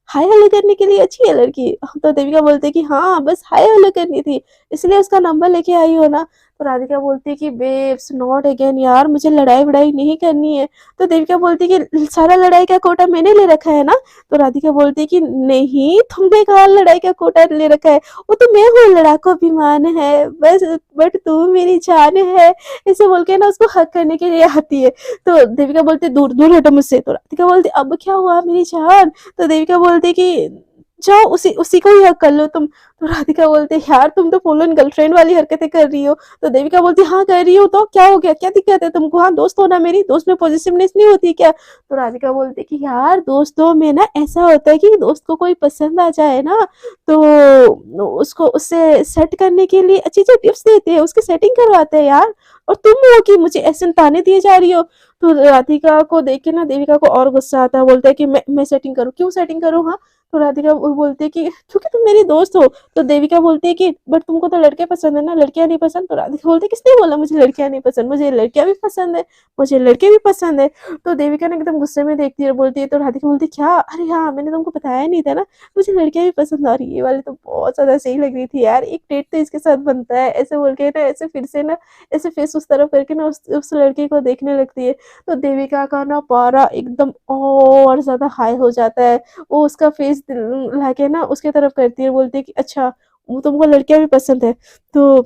हाय हेलो करने के लिए अच्छी है लड़की। तो देविका बोलती है कि हाँ, बस हाय हेलो करनी थी, इसलिए उसका नंबर लेके आई हो ना? तो राधिका बोलती है कि बेब्स नॉट अगेन यार, मुझे लड़ाई-वड़ाई नहीं करनी है। तो देविका बोलती है कि सारा लड़ाई का कोटा मैंने ले रखा है ना? तो राधिका बोलती है कि नहीं, तुमने कहाँ लड़ाई का कोटा ले रखा है? वो तो मैं हूँ, लड़ाकू अभिमान है, बस बट तू मेरी जान है। ऐसे बोल के ना उसको हग करने के लिए आती है। तो देविका बोलती है दूर दूर हटो मुझसे। तो राधिका बोलती अब क्या हुआ मेरी जान? तो देविका बोलती कि जाओ उसी उसी को ही हक कर लो तुम। तो राधिका बोलती है यार तुम तो फुल ऑन गर्लफ्रेंड वाली हरकतें कर रही हो। तो देविका बोलती हाँ कर रही हूँ, तो क्या हो गया, क्या दिक्कत है तुमको? हाँ दोस्त हो ना मेरी, दोस्त में पॉजिटिवनेस नहीं होती क्या? तो राधिका बोलती है कि यार दोस्तों में ना ऐसा होता है कि दोस्त को कोई पसंद आ जाए ना तो उसको उससे सेट करने के लिए अच्छी अच्छी टिप्स देते हैं, उसकी सेटिंग करवाते हैं यार। और तुम हो कि मुझे ऐसे ताने दिए जा रही हो। तो राधिका को देख के ना देविका को और गुस्सा आता है, बोलता है कि मैं सेटिंग करूँ? क्यों सेटिंग करूँ? हाँ। तो राधिका वो बोलती है कि क्योंकि तुम मेरी दोस्त हो। तो देविका बोलती है कि बट तुमको तो लड़के पसंद है ना, लड़कियां नहीं पसंद? तो राधिका बोलती है किसने बोला मुझे लड़कियां नहीं पसंद? मुझे लड़कियां भी पसंद है, मुझे लड़के भी पसंद है। तो देविका ने एकदम गुस्से में देखती है और बोलती है, तो राधिका बोलती है क्या? अरे हाँ, मैंने तुमको बताया नहीं था ना, मुझे लड़कियां भी पसंद आ रही। ये वाली तो बहुत ज्यादा सही लग रही थी यार, एक डेट तो इसके साथ बनता है। ऐसे बोल के ना ऐसे फिर से ना ऐसे फेस उस तरफ करके ना उस लड़के को देखने लगती है। तो देविका का ना पारा एकदम और ज़्यादा हाई हो जाता है। वो उसका फेस लाके ना उसकी तरफ करती है, बोलती है कि अच्छा वो तुमको लड़कियाँ भी पसंद है? तो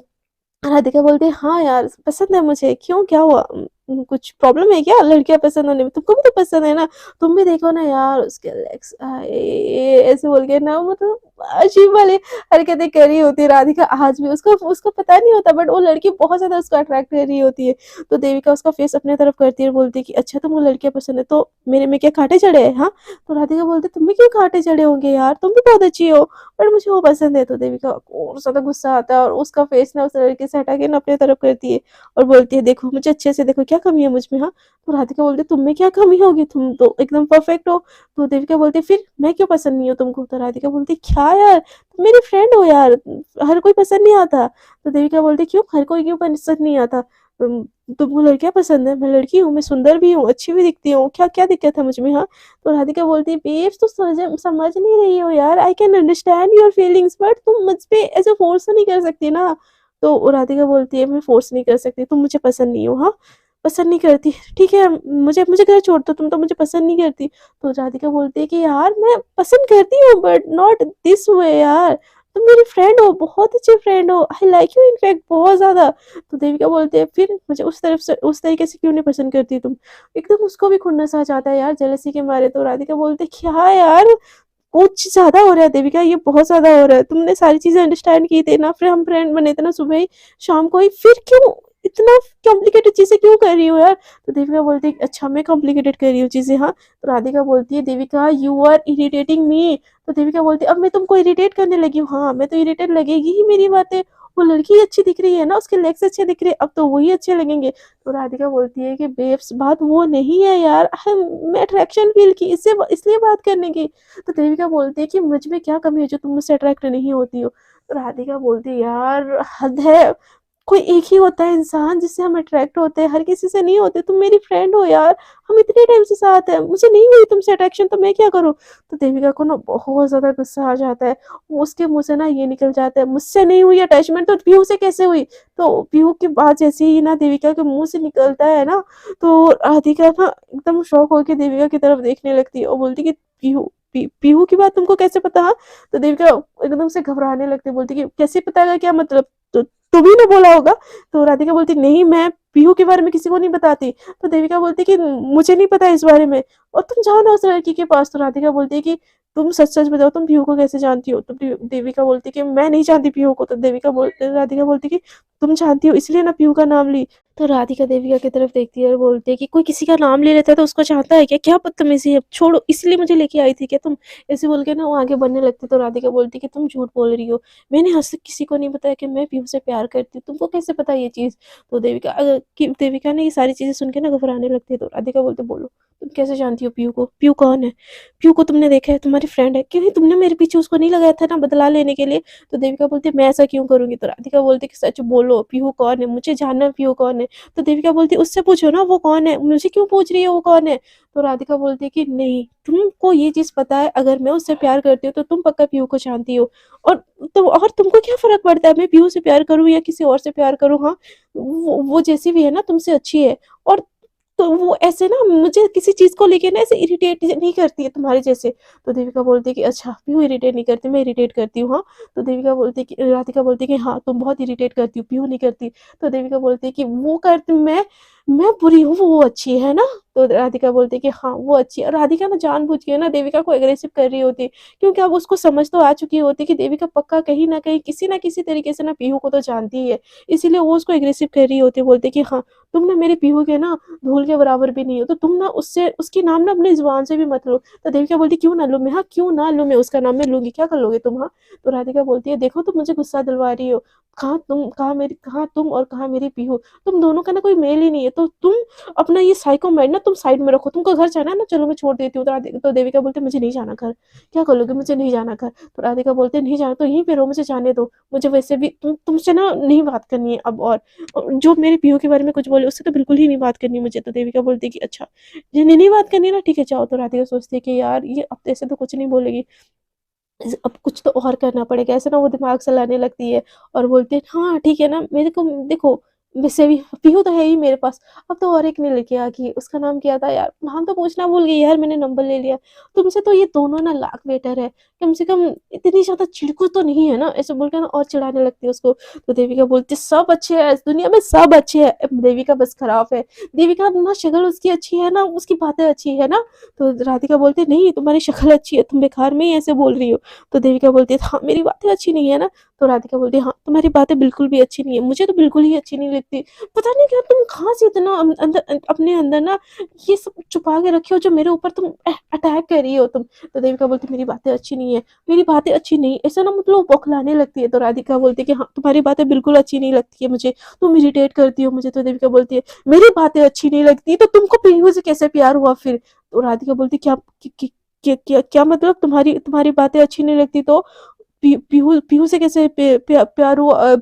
राधिका बोलती है हाँ यार पसंद है मुझे, क्यों क्या हुआ? कुछ प्रॉब्लम है क्या लड़कियां पसंद होने में? तुमको भी तो पसंद है ना, तुम भी देखो ना यार उसके लेग्स ऐसे बोल के ना मतलब अजीब वाली हरकतें कर रही होती है राधिका आज भी। उसको उसको पता नहीं होता बट वो लड़की बहुत ज्यादा उसको अट्रैक्ट कर रही होती है। तो देविका उसका फेस अपने तरफ करती है और बोलती है कि अच्छा तुमको लड़कियां पसंद है तो मेरे में क्या कांटे चढ़े हैं? हाँ। तो राधिका बोलती है तुम्हें क्यों कांटे चढ़े होंगे यार, तुम भी बहुत अच्छी हो, पर मुझे वो पसंद है। तो देविका को और ज़्यादा गुस्सा आता है और उसका फेस ना उस लड़के से हटा के ना अपनी तरफ करती है और बोलती है देखो मुझे अच्छे से देखो क्या कमी है मुझ में? हाँ। तो राधिका बोलती है तुम में क्या कमी होगी, तुम तो एकदम परफेक्ट हो। तो देविका बोलती है फिर मैं क्यों पसंद नहीं हूँ तुमको? तो राधिका बोलती है क्या यार, तुम मेरी फ्रेंड हो यार, हर कोई पसंद नहीं आता। तो देविका बोलती है क्यों, हर कोई क्यों पसंद नहीं आता? तुमको लड़कियां पसंद है, मैं लड़की हूँ, मैं सुंदर भी हूँ, अच्छी भी दिखती हूँ, क्या क्या दिक्कत है मुझ में? हाँ। तो राधिका बोलती है बेब्स तो समझ नहीं रही हो यार, आई can understand your feelings but तुम मुझ पे ऐसे फोर्स तो नहीं कर सकती ना। तो राधिका बोलती है मैं फोर्स नहीं कर सकती, तुम मुझे पसंद नहीं हो। हाँ, पसंद नहीं करती, ठीक है, मुझे मुझे घर छोड़ दो, तुम तो मुझे पसंद नहीं करती। तो राधिका बोलती है कि यार मैं पसंद करती हूँ बट नॉट दिस वे यार, तुम मेरी फ्रेंड हो, बहुत अच्छी फ्रेंड हो, आई लाइक यू इनफैक्ट बहुत ज़्यादा। तो देविका बोलती है फिर मुझे उस तरफ से उस तरीके से क्यों नहीं पसंद करती तुम? एकदम उसको भी खुन्नस आ जाता है यार जेलसी के मारे। तो राधिका बोलती है क्या यार, कुछ ज़्यादा हो रहा है देविका, ये बहुत ज़्यादा हो रहा है, तुमने सारी चीज़ें अंडरस्टैंड की थी ना, फिर हम फ्रेंड बने थे ना सुबह ही शाम को ही, फिर क्यों इतना कॉम्प्लिकेटेड चीज़ें क्यों कर रही हो यार? तो देविका बोलती है अच्छा मैं कॉम्प्लिकेटेड कर रही हूँ चीज़ें? हाँ। तो राधिका बोलती है देविका यू आर इरिटेटिंग मी। तो देविका बोलती है अब मैं तुमको इरिटेट करने लगी हूँ? हाँ, मैं तो इरिटेट लगेगी ही मेरी बातें, वो लड़की अच्छी दिख रही है ना, उसके लेग्स अच्छे दिख रहे हैं, अब तो वही अच्छे लगेंगे। तो राधिका बोलती है कि बेब्स बात वो नहीं है यार, मैं अट्रैक्शन फील की इससे इसलिए बात करने की। तो देविका बोलती है कि मुझ में क्या कमी है जो तुम मुझसे अट्रैक्ट नहीं होती हो? तो राधिका बोलती है यार हद है, कोई एक ही होता है इंसान जिससे हम अट्रैक्ट होते हैं, हर किसी से नहीं होते। तुम मेरी फ्रेंड हो यार, हम इतने टाइम से साथ हैं, मुझे नहीं हुई तुमसे अट्रैक्शन तो मैं क्या करूँ? तो देविका को ना बहुत ज़्यादा गुस्सा आ जाता है। वो उसके मुँह से ना ये निकल जाता है, मुझसे नहीं हुई अटैचमेंट तो पीहू से कैसे हुई? तो पीहू की बात जैसे ही ना देविका के मुँह से निकलता है ना, तो राधिका ना एकदम शॉक होके देविका की तरफ देखने लगती है और बोलती कि पीहू की बात तुमको कैसे पता? हाँ? तो देविका एकदम से घबराने लगती है, बोलती कि कैसे पता है क्या मतलब? तो तुम ही ने बोला होगा। तो राधिका बोलती नहीं, मैं पीहू के बारे में किसी को नहीं बताती। तो देविका बोलती कि मुझे नहीं पता इस बारे में, और तुम जाओ ना उस लड़की के पास। तो राधिका बोलती है कि तुम सच सच बताओ, तुम पीहू को कैसे जानती हो? तो देविका बोलती कि मैं नहीं जानती पीहू को। तो राधिका बोलती कि तुम जानती हो इसलिए ना पीहू का नाम ली। तो राधिका देविका की तरफ देखती है और बोलती है कि कोई किसी का नाम ले लेता है तो उसको चाहता है क्या? क्या बदतमीजी है, छोड़ो, इसलिए मुझे लेके आई थी क्या तुम? ऐसे बोल के ना वो आगे बढ़ने लगती। तो राधिका बोलती कि तुम झूठ बोल रही हो, मैंने आज तक किसी को नहीं बताया कि मैं पीहू से प्यार करती हूँ, तुमको कैसे पता ये चीज़? तो देविका ने ये सारी चीज़ें सुन के ना घबराने लगती है। तो राधिका बोलती बोलो, तुम कैसे जानती हो पीहू को? पीहू कौन है? पीहू को तुमने देखा है, तुम्हारी फ्रेंड है, क्यों नहीं तुमने मेरे पीछे उसको नहीं लगाया था ना बदला लेने के लिए? तो देविका बोलती मैं ऐसा क्यों करूंगी? तो राधिका बोलती कि सच बोलो, पीहू कौन है, मुझे जानना है पीहू कौन है। तो देविका बोलती उससे पूछो ना वो कौन है, मुझे क्यों पूछ रही है वो कौन है? तो राधिका बोलती है कि नहीं, तुमको ये चीज़ पता है, अगर मैं उससे प्यार करती हूँ तो तुम पक्का पीहू को जानती हो। और और तुमको क्या फ़र्क पड़ता है मैं पीहू से प्यार करूँ या किसी और से प्यार करूँ? हाँ, वो जैसी भी है ना तुमसे अच्छी है। और तो वो ऐसे ना मुझे किसी चीज़ को लेके ना ऐसे इरिटेट नहीं करती है तुम्हारे जैसे। तो देविका बोलती है कि अच्छा पीहू इरिटेट नहीं करती, मैं इरिटेट करती हूँ, हाँ? तो देविका बोलती है कि राधिका बोलती है कि हाँ, तुम बहुत इरिटेट करती हो, पीहू नहीं करती। तो देविका बोलती है कि वो करती मैं बुरी हूँ, वो अच्छी है ना? तो राधिका बोलती है कि हाँ, वो अच्छी है। और राधिका ना जानबूझ के ना देविका को एग्रेसिव कर रही होती है, क्योंकि अब उसको समझ तो आ चुकी होती है कि देविका पक्का कहीं न कहीं किसी न किसी तरीके से ना पीहू को तो जानती ही है। इसीलिए वो उसको एग्रेसिव कर रही होती है, बोलती है कि हाँ, तुम ना मेरे पीहू के ना धूल के बराबर भी नहीं हो, तो तुम ना उससे उसकी नाम ना अपनी ज़ुबान से भी मत लो। तो देविका बोलती क्यों ना लूँ मैं? हाँ, क्यों ना लूँ मैं उसका नाम? मैं लूँगी, क्या कर लोगे तुम? हाँ? तो राधिका बोलती है देखो तुम मुझे गुस्सा दिलवा रही हो। कहाँ तुम और कहाँ मेरी पीहू? तुम दोनों का ना कोई मेल ही नहीं है। तो तुम अपना ये साइको माइंड ना तुम साइड में रखो। तुमको घर जाना है ना, चलो मैं छोड़ देती हूँ। तो देविका बोलती है मुझे नहीं जाना घर। क्या कर लोगे? मुझे नहीं जाना घर। तो राधिका बोलती है नहीं जाना तो यहीं पे रहो, मुझे जाने दो। मुझे वैसे भी तुमसे ना नहीं बात करनी है अब, और जो मेरे पीहू के बारे में कुछ बोले उससे तो बिल्कुल ही नहीं बात करनी मुझे। तो देविका बोलती है कि अच्छा, जिन्हें नहीं बात करनी ना, ठीक है जाओ। तो राधिका सोचती है कि यार ये अब तो ऐसे तो कुछ नहीं बोलेगी, अब कुछ तो और करना पड़ेगा। ऐसे ना वो दिमाग चलाने लगती है और बोलती है हाँ ठीक है ना, मेरे को देखो वैसे भी पीहू तो है ही मेरे पास, अब तो और एक ने लेके आ गई, उसका नाम क्या था यार? नाम तो पूछना भूल गई यार, मैंने नंबर ले लिया। तुमसे तो ये दोनों ना लाख बेटर है, कम से कम इतनी ज़्यादा चिड़कू तो नहीं है ना, ऐसे बोलकर ना और चिढ़ाने लगती है उसको। तो देविका बोलती है सब अच्छे हैं इस दुनिया में, सब अच्छे हैं, देविका बस खराब है। देविका ना शक्ल उसकी अच्छी है ना, उसकी बातें अच्छी है ना? तो राधिका बोलती है नहीं, तुम्हारी शक्ल अच्छी है, तुम बेकार में ही ऐसे बोल रही हो। तो देविका बोलती है हाँ, मेरी बातें अच्छी नहीं है ना? तो राधिका बोलती है हाँ, तुम्हारी बातें बिल्कुल भी अच्छी नहीं है, मुझे तो बिल्कुल ही अच्छी नहीं लगती। पता नहीं क्या तुम कहाँ से इतना अपने अंदर ना ये सब छुपा के रखे हो जो मेरे ऊपर तुम अटैक कर रही हो तुम। तो देविका बोलती है मेरी बातें अच्छी नहीं है, मेरी बातें अच्छी नहीं, ऐसा ना मतलब बौखलाने लगती है। तो राधिका बोलती है कि हाँ, तुम्हारी बातें बिल्कुल अच्छी नहीं लगती है मुझे, तुम इरिटेट करती हो मुझे। तो देविका बोलती है मेरी बातें अच्छी नहीं लगती तो तुमको पीहू से कैसे प्यार हुआ फिर? तो राधिका बोलती क्या मतलब? तुम्हारी बातें अच्छी नहीं लगती तो पीहू पीहू से कैसे प्यार हुआ?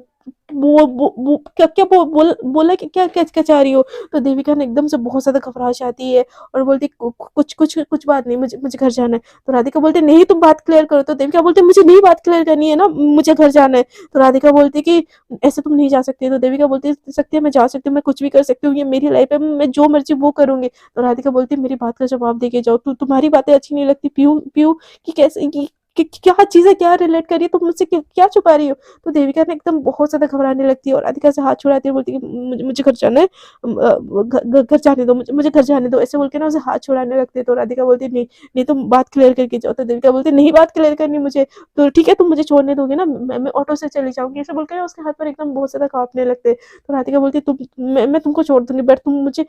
क्या क्या बोला कि क्या क्या क्या चाह रही हो? तो देविका ने एकदम से बहुत ज्यादा घबरा जाती है और बोलती कुछ कुछ कुछ बात नहीं, मुझे मुझे घर जाना है। तो राधिका बोलती नहीं, तुम बात क्लियर करो। तो देविका बोलती मुझे नहीं बात क्लियर करनी है ना, मुझे घर जाना है। तो राधिका बोलती कि ऐसे तुम नहीं जा सकती। तो देविका बोलती सकती है, मैं जा सकती हूँ, मैं कुछ भी कर सकती हूँ, ये मेरी लाइफ है, मैं जो मर्जी वो करूंगी। तो राधिका बोलती मेरी बात का जवाब दे के जाओ, तुम्हारी बातें अच्छी नहीं लगती पीयू पीयू की कैसे क्या चीज़ है, क्या रिलेट कर रही है, तुम मुझसे क्या छुपा रही हो? तो देविका ना एकदम बहुत ज़्यादा घबराने लगती है और राधिका से हाथ छुड़ाती है, बोलती है मुझे घर जाना है, घर जाने दो, मुझे घर जाने दो। ऐसे बोल के ना उसे हाथ छुड़ाने लगती है। तो राधिका बोलती है नहीं नहीं, तुम बात क्लियर करके जाओ। तो देविका बोलती है नहीं, बात क्लियर करनी मुझे। तो ठीक है, तुम मुझे छोड़ने दोगे ना, मैं ऑटो से चली जाऊंगी। ऐसे बोल के ना उसके हाथ पर एकदम बहुत ज़्यादा कांपने लगते हैं। तो राधिका बोलती है तुम मैं तुमको छोड़ दूंगी, बट तुम मुझे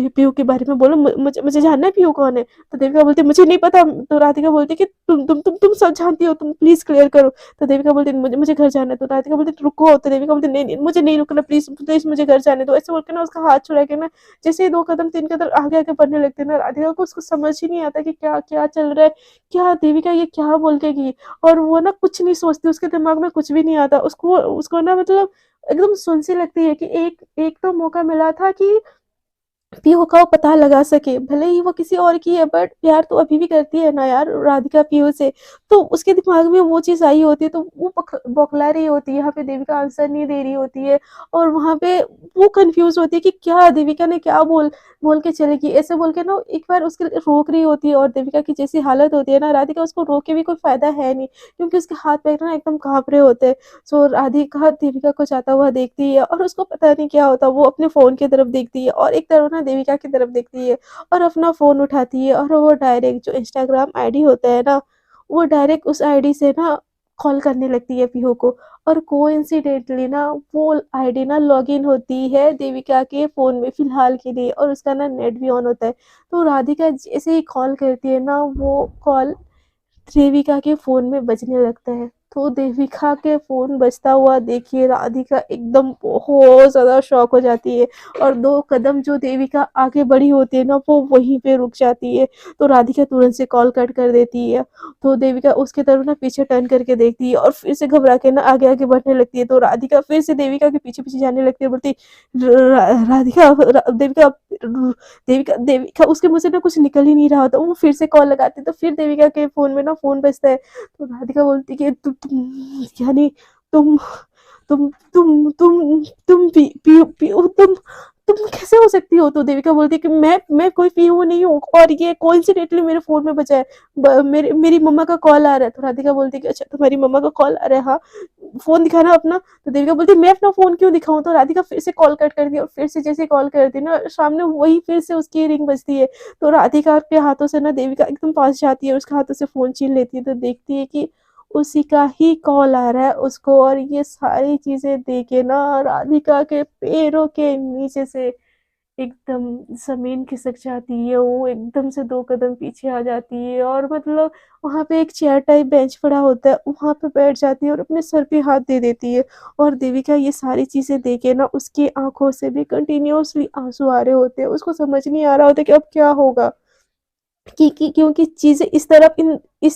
पीहू के बारे में बोलो, मुझे मुझे जानना है पीहू कौन है। तो देविका बोलती है मुझे नहीं पता। तो राधिका बोलती है कि तुम सब जानती हो, तुम प्लीज क्लियर करो। तो देविका बोलती है मुझे मुझे घर जाना है। तो राधिका बोलती है रुको। तो देविका बोलती है नहीं नहीं मुझे नहीं रुकना, प्लीज प्लीज मुझे घर जाने दो। ऐसे बोल के ना उसका हाथ छुड़ा के ना जैसे ही 2 कदम 3 कदम आगे आगे बढ़ने लगते हैं ना, राधिका को उसको समझ ही नहीं आता कि क्या क्या चल रहा है, क्या देविका ये क्या बोल के गई। और वो ना कुछ नहीं सोचती, उसके दिमाग में कुछ भी नहीं आता। उसको उसको ना मतलब एकदम सुन सी लगती है कि एक एक तो मौका मिला था कि पीहू का वो पता लगा सके, भले ही वो किसी और की है बट प्यार तो अभी भी करती है ना यार राधिका पीहू से। तो उसके दिमाग में वो चीज़ आई होती है, तो वो बौखला रही होती है, यहाँ पे देविका आंसर नहीं दे रही होती है। और वहाँ पे वो कंफ्यूज होती है कि क्या देविका ने क्या बोल बोल के चलेगी, ऐसे बोल के ना एक बार उसके लिए रोक रही होती है। और देविका की जैसी हालत होती है ना, राधिका उसको रोक के भी कोई फायदा है नहीं, क्योंकि उसके हाथ पैर ना एकदम कांप रहे होते हैं। सो राधिका देविका को जाता हुआ देखती है और उसको पता नहीं क्या होता, वो अपने फ़ोन की तरफ देखती है और एक तरफ ना देविका की तरफ देखती है और अपना फ़ोन उठाती है और वो डायरेक्ट जो इंस्टाग्राम आईडी होता है ना, वो डायरेक्ट उस आईडी से ना कॉल करने लगती है पीहू को। और कोइंसिडेंटली ना वो आईडी ना लॉगिन होती है देविका के फ़ोन में फ़िलहाल के लिए, और उसका ना नेट भी ऑन होता है। तो राधिका जैसे ही कॉल करती है ना, वो कॉल देविका के फ़ोन में बजने लगता है। तो देविका के फ़ोन बजता हुआ देखिए राधिका एकदम बहुत ज़्यादा शॉक हो जाती है, और 2 कदम जो देविका आगे बढ़ी होती है ना, वो वहीं पे रुक जाती है। तो राधिका तुरंत से कॉल कट कर देती है। तो देविका उसकी तरफ ना पीछे टर्न करके देखती है और फिर से घबरा के ना आगे-आगे बढ़ने लगती है। तो राधिका फिर से देविका के पीछे-पीछे जाने लगती है, बोलती र रा राधिका र देविका र देविका देविका उसके मुँह से ना कुछ निकल ही नहीं रहा होता। वो फिर से कॉल लगाती है, तो फिर देविका के फ़ोन में ना फ़ोन बजता है। तो राधिका बोलती है कि यानी तुम तुम तुम पी तुम कैसे हो सकती हो? तो देविका बोलती है कि मैं कोई पीहू नहीं हूँ, और ये कोइंसिडेंटली मेरे फ़ोन में बजा है। मेरी मम्मा का कॉल आ रहा है। तो राधिका बोलती है कि अच्छा तुम्हारी मम्मा का कॉल आ रहा है, हाँ फ़ोन दिखाना अपना। तो देविका बोलती है मैं अपना फ़ोन क्यों दिखाऊँ? तो राधिका फिर से कॉल कट करती है और फिर से जैसे कॉल करती है ना, सामने वही फिर से उसकी रिंग बजती है। तो राधिका के हाथों से ना देविका एकदम पास जाती है, उसके हाथों से फ़ोन छीन लेती है। तो देखती है कि उसी का ही कॉल आ रहा है उसको, और ये सारी चीज़ें देख के ना राधिका के पैरों के नीचे से एकदम ज़मीन खिसक जाती है। वो एकदम से 2 कदम पीछे आ जाती है, और मतलब वहाँ पे एक चेयर टाइप बेंच पड़ा होता है, वहाँ पे बैठ जाती है और अपने सर पे हाथ दे देती है। और देविका ये सारी चीज़ें देख के ना उसकी आँखों से भी कंटिन्यूअसली आँसू आ रहे होते हैं। उसको समझ नहीं आ रहा होता कि अब क्या होगा? कि क्योंकि चीज़ें इस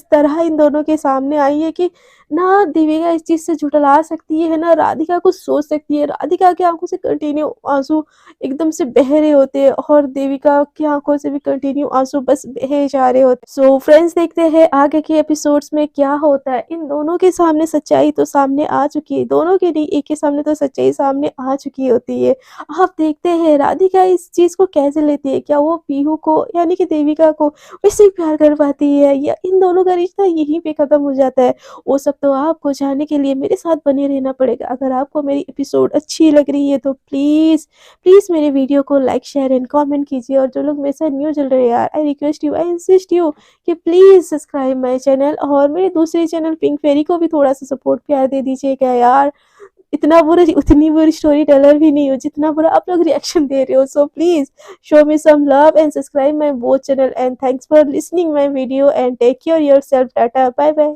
तरह इन दोनों के सामने आई है कि ना देविका इस चीज़ से झुठला सकती है, ना राधिका कुछ सोच सकती है। राधिका की आँखों से कंटिन्यू आँसू एकदम से बह रहे होते हैं, और देविका की आँखों से भी कंटिन्यू आँसू बस बहे जा रहे होते हैं। सो फ्रेंड्स, देखते हैं आगे के एपिसोड्स में क्या होता है। इन दोनों के सामने सच्चाई तो सामने आ चुकी है, दोनों के नहीं एक के सामने तो सच्चाई सामने आ चुकी होती है। अब देखते हैं राधिका इस चीज़ को कैसे लेती है। क्या वो पीहू को यानी कि देविका को वैसे ही प्यार कर पाती है, या इन दोनों का रिश्ता यहीं पे खत्म हो जाता है? वो सब तो आपको जानने के लिए मेरे साथ बने रहना पड़ेगा। अगर आपको मेरी एपिसोड अच्छी लग रही है तो प्लीज़ प्लीज़ मेरे वीडियो को लाइक शेयर एंड कमेंट कीजिए। और जो लोग मेरे साथ न्यू जुड़ रहे हैं यार, I request you, I insist you कि प्लीज़ सब्सक्राइब माय चैनल, और मेरे दूसरे चैनल पिंक फेरी को भी थोड़ा सा सपोर्ट प्यार दे दीजिएगा यार। उतनी बुरी स्टोरी टेलर भी नहीं हूँ जितना बुरा आप लोग रिएक्शन दे रहे हो। So please show me some love and subscribe my both channel, and thanks for listening my video and take care yourself. Tata, bye bye.